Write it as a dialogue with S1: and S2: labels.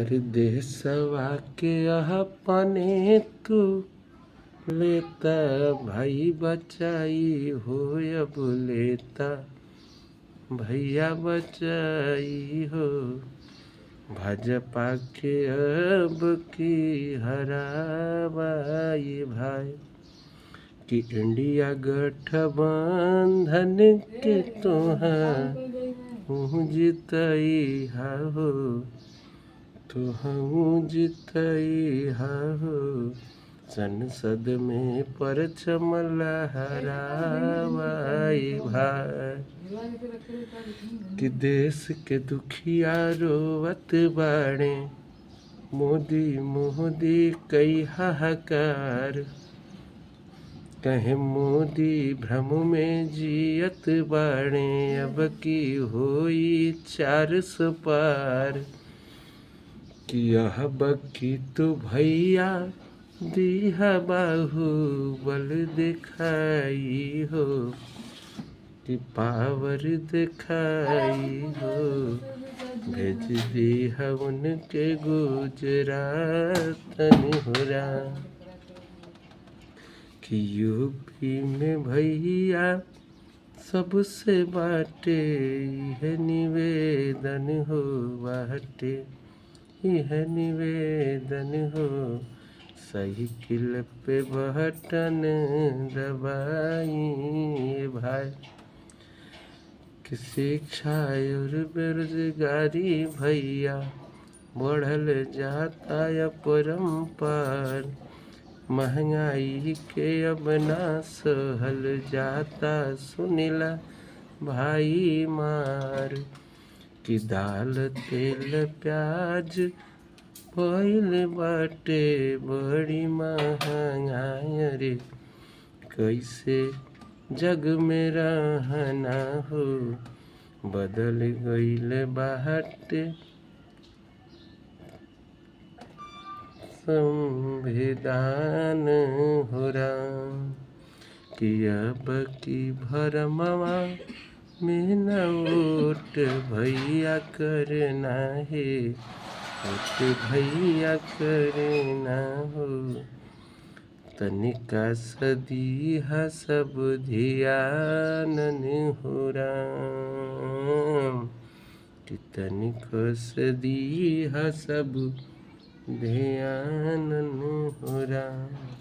S1: देशवा के अपने तू लेता भाई बचाई हो, अब लेता भैया बचाई हो। भाजपा के अब की हराबाई भाई कि इंडिया गठबंधन के तुहाँ जितई हो, तुहाँ जितई हो। संसद में परचम लहरावाई भाई कि देश के दुखिया रोवत बाड़े, मोदी मोदी कई हाहाकार। कहे मोदी भ्रम में जियत बाड़े, अब की होई 400 पार। कि अब की तो भैया दिहा बाहुबल दिखाई हो, कि पावर दिखाई हो। भेज दिया उनके गुजरात निहुरा कि यूपी में भैया सबसे बाटे है निवेदन हो, बाटे है निवेदन हो। साइकिल पे बटन दबाई भाई कि शिक्षा और बेरोजगारी भैया बढ़ल जाता या परम्पार। महंगाई के अब ना सहल जाता, सुनिला भाई मार। कि दाल तेल प्याज भइल बाटे बड़ी महंगाई रे। कैसे जग में रहना हो, बदल गईल बाटे संविधान हो राम। कि अब की भरमवा में न वोट भैया करना है, वोट भैया करना हो। तनिका सदीहा सब ध्यान हो राम। कि तनिका सदीहा सब ध्यान हो राम।